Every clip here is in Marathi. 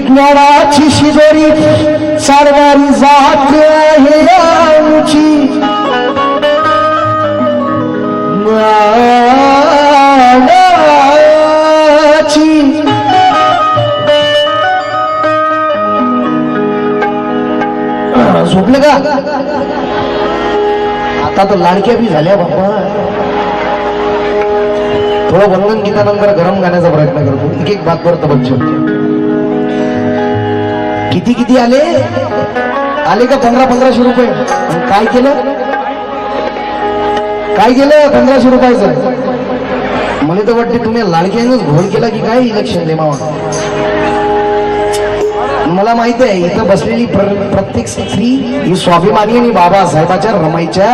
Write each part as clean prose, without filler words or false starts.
ज्ञानाची शिदोरी चालणारी जात आहे आमची ज्ञानाची झोपले का आता तर लाडक्या बी झाल्या बाबा थोडं वंदन गीतानंतर गरम गाण्याचा प्रयत्न करतो एक एक बात करतो बच्चो किती किती आले का 1500 रुपये काय केलं 1500 रुपयाचं मला तर वाटते तुम्ही लाडक्यानेच घोळ केला की काय इलेक्शन देमावा मला माहिती आहे इथं बसलेली प्रत्येक स्त्री ही स्वाभिमानी आणि बाबासाहेबाच्या रमाईच्या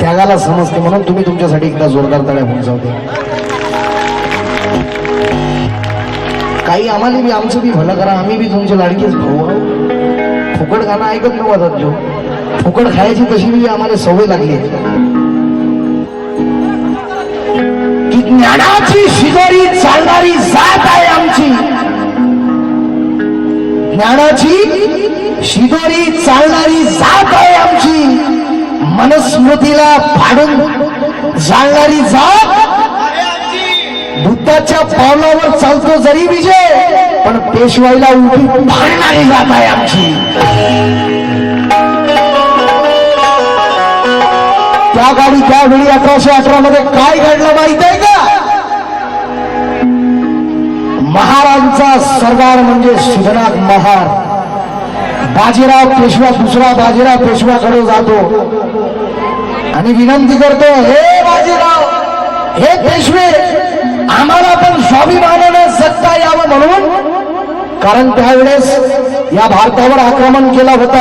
त्यागाला समजते म्हणून तुम्ही तुमच्यासाठी एकदा जोरदार टाळ्या होऊन जाऊ दे काही आम्हाला बी आमचं बी भलं करा आम्ही बी तुमचे लाडकेच भाऊ फुकट गाणं ऐकत नव्हता जो फुकट खायची तशी बी आम्हाला सवय लागली की ज्ञानाची शिदोरी चालणारी जात आहे आमची ज्ञानाची शिदोरी चालणारी जात आहे आमची मनुस्मृतीला फाडून जाळणारी जात बुद्धाच्या पावलावर चालतो जरी विजय पण पेशवाईला उलटी फाडणारी जात आहे आमची त्या गाडी त्यावेळी 1818 मध्ये काय घडलं माहित आहे का महाराजांचा सरदार म्हणजे सिद्धनाथ महार बाजीराव पेशवा दुसरा बाजीराव पेशवाकडे जातो आणि विनंती करतो हे बाजीराव हे पेशवे आम्हाला पण स्वाभिमानाने जगता यावं म्हणून कारण त्यावेळेस या भारतावर आक्रमण केला होता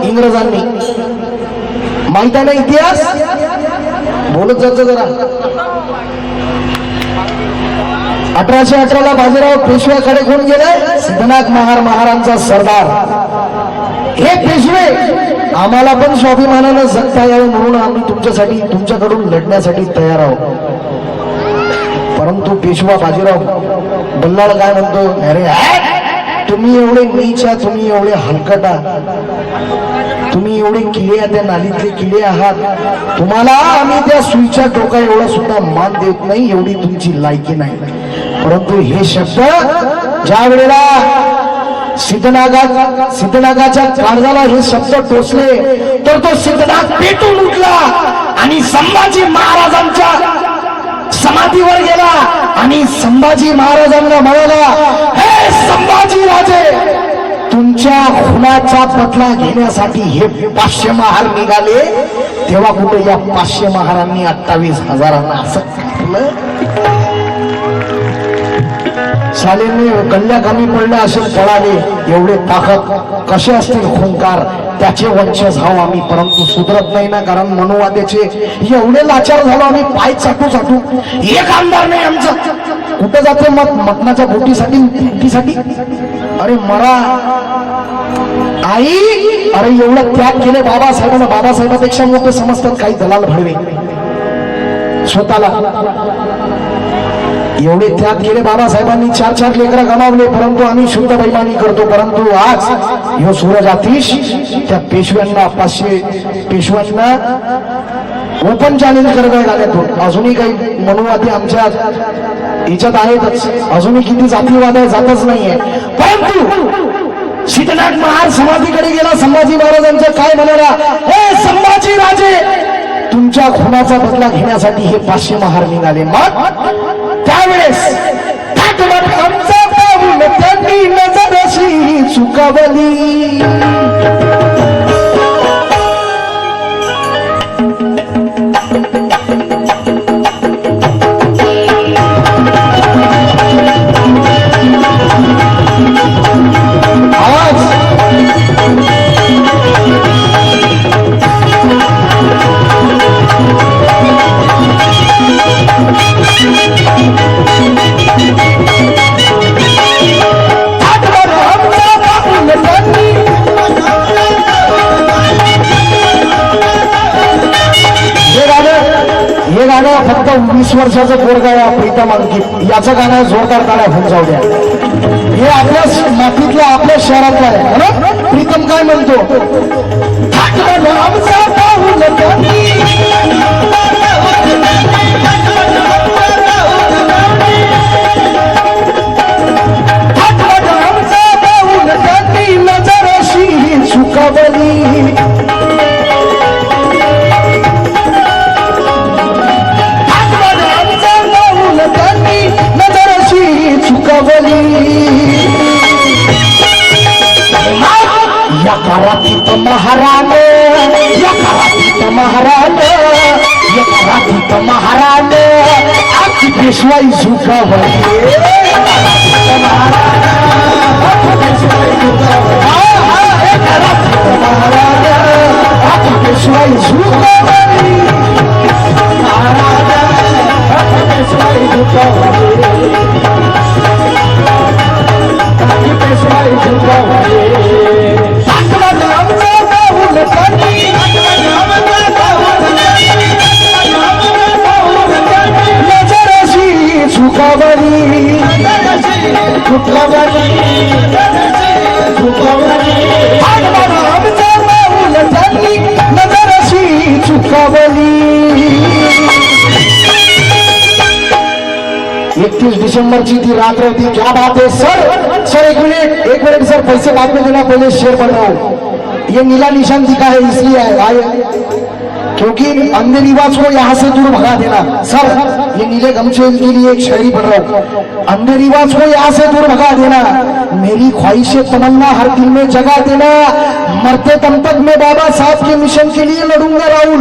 इंग्रजांनी माहित आहे ना इतिहास बोलत जातो जरा 1818 ला बाजीराव पेशव्याकडे कोण गेले सिद्धनाथ महाराजांचा सरदार हे पेशवे आम्हाला पण स्वाभिमानाने जगता यावं म्हणून आम्ही तुमच्यासाठी तुमच्याकडून लढण्यासाठी तयार आहोत परंतु पेशवा बाजीराव बल्लाळ काय म्हणतो अरे तुम्ही एवढे नीचा तुम्ही एवढे हलकटा तुम्ही एवढे किडे त्या नालीतले किडे आहात तुम्हाला आम्ही त्या सुईच्या टोका एवढा सुद्धा मान देत नाही एवढी तुमची लायकी नाही परंतु हे शब्द ज्या वेळेला सिद्धनागाच्या काळजाला हे शब्द टोचले तर तो सिद्धनाग पेटून उठला आणि संभाजी महाराजांच्या समाधीवर गेला आणि संभाजी महाराजांना म्हणाला हे संभाजी राजे तुमच्या खुनाचा बदला घेण्यासाठी हे 500 महार निघाले तेव्हा कुठे या 500 महारांनी 28,000 असं कापलं शालेने कल्ल्या कमी पडल्या असे कळाले एवढे ताकद कसे असतील खूंकार त्याचे वंशज हाव आम्ही परंतु सुधरत नाही ना कारण मनुवाद्याचे एवढे लाचार झालो आम्ही पाय चाटू एक आमदार नाही आमचं कुठं जाते मटणाच्या बोटीसाठी अरे मरा आई अरे एवढं त्याग केले बाबासाहेबांना बाबासाहेबांपेक्षा मोठे समजतात काही दलाल भडवे स्वतःला एवढे त्याग केले बाबासाहेबांनी 4 लेकरं गमावले परंतु आम्ही शुद्ध बैमानी करतो परंतु आज ह्यो सूरज आतिश त्या पेशव्यांना 500 पेशव्यांना ओपन चॅलेंज करत गाण्यातून अजूनही काही मनुवादी आमच्या याच्यात आहेतच अजूनही किती जातीवाद आहे जातच नाहीये परंतु सिद्धनाथ महार समाधीकडे गेला संभाजी महाराजांचं काय म्हणाला हे संभाजी राजे तुमच्या खुनाचा बदला घेण्यासाठी हे 500 महार निघाले मग त्यावेळेस आमचा पाऊल त्यांनी नजरशी चुकावली 20 वर्षाचं पोरगा या प्रीतम अंकित याचं गाणं जोरदार गाणं होऊन जाऊ द्या. हे आपल्या मातीतलं आपल्या शहरातलं आहे ना. प्रीतम काय म्हणतो, आमचा पाऊल नजरशी चुकवली, नजरशी चुकवली. या करातीत महाराज, या करातीत महाराज, या करातीत महाराज आखी पेशवाई झुकावली. महाराज आखी पेशवाई झुकावली. महाराज आखी पेशवाई झुकावली. आखी पेशवाई झुकावली. नजरशी चुकावली. 31 डिसेंबरची ती रात्र होती. क्या बात है सर. सर एक मिनट सर, पैसे बाद में देना, पहले शेयर बन रहा हूँ. ये नीला निशान दिखा है इसलिए आए क्योंकि अंधे रिवाज को यहाँ से दूर भगा देना. सर ये नीले गमछे के लिए एक शायरी पढ़ रहा हूँ. अंधे रिवाज को यहाँ से दूर भगा देना, मेरी ख्वाहिश तमन्ना हर दिल में जगा देना. मरते दम तक मैं बाबा साहब के मिशन के लिए लड़ूंगा राहुल,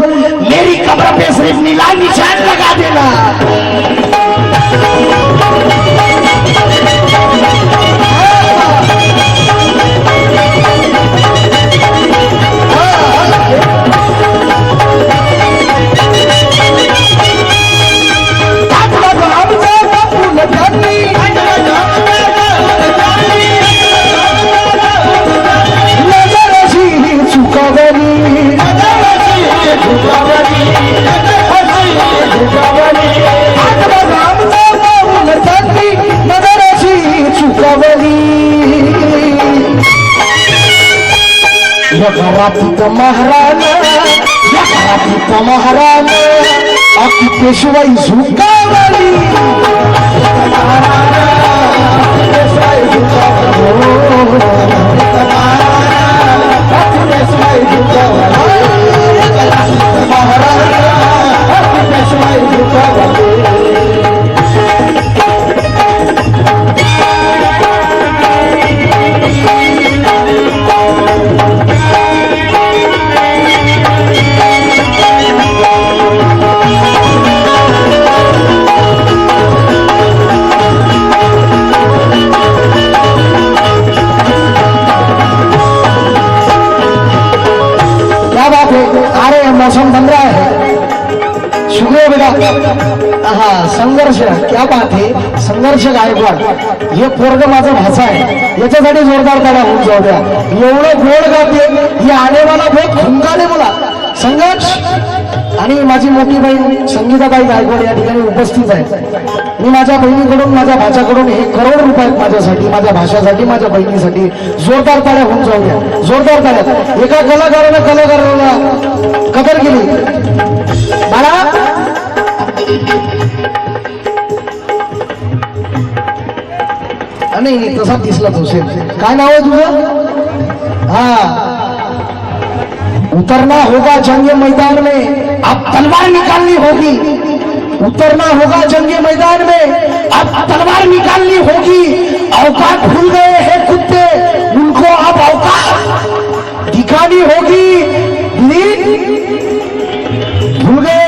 मेरी कब्र पे सिर्फ नीला निशान लगा देना. करातीत महाराज, या करातीत महाराज आखी पेशवाई झुकावली. मौसम बन रहा है. शुक्रिया बेटा. हाँ संघर्ष, क्या बात है. संघर्ष गायकवाड हे पोरग माझा भाषा आहे, याच्यासाठी जोरदार ताला होऊन जाऊ द्या. एवढं गोड गाते, हे आनेवाला बहुत खुंगाने बोला. संघर्ष. आणि माझी मोठी बहीण संगीताबाई गायकवाड या ठिकाणी उपस्थित आहे. मी माझ्या बहिणीकडून, माझ्या भाच्याकडून हे करोड रुपये माझ्यासाठी, माझ्या भाषासाठी, माझ्या बहिणीसाठी. जोरदार ताळ्या होऊन जाऊ द्या. जोरदार ताळ्या. एका कलाकाराला कदर केली. बाळा नाही तसा दिसला तो सेम. काय नाव आहे तुझं? हा. उतरना होगा जंग मैदान में, अब तलवार निकालनी होगी. उतरना होगा जंग मैदान में, अब तलवार निकालनी होगी. औकात भूल गए हैं कुत्ते, उनको अब औकात दिखानी होगी. भूल गए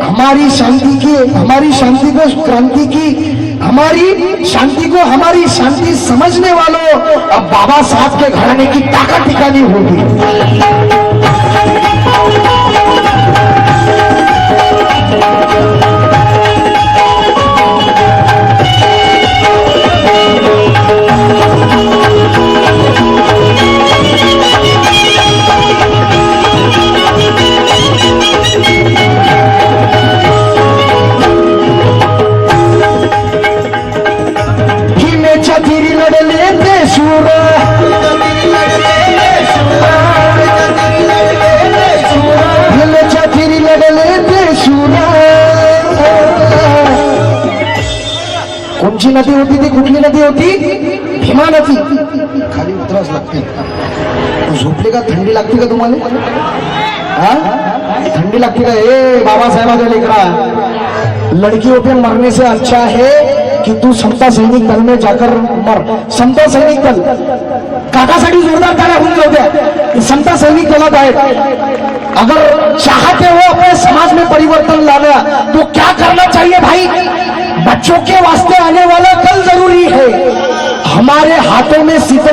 हमारी शांति की, हमारी शांति को क्रांति की, हमारी शांति को हमारी शांति समझने वालों, अब बाबा साहब के घराने की ताकत दिखानी होगी. कोणची नदी होती ती? कुठली नदी होती? भीमा नदी. खाली उतराच लागते. झोपले का? थंडी लागते का तुम्हाला? हा, थंडी लागते का? ए बाबासाहेबांच्या लेकरा, लड़कियों पे मरने से अच्छा है कि तू समता सैनिक दल में जाकर मर. समता सैनिक दल काकासाठी जोरदार तारा होऊन जाऊ द्या. समता सैनिक दलात आहेत. अगर चाहते हो अपने समाज में परिवर्तन लाना तो क्या करना चाहिए भाई? बच्चों के वास्ते आने वाला कल जरूरी है. हमारे हाथों में शीतल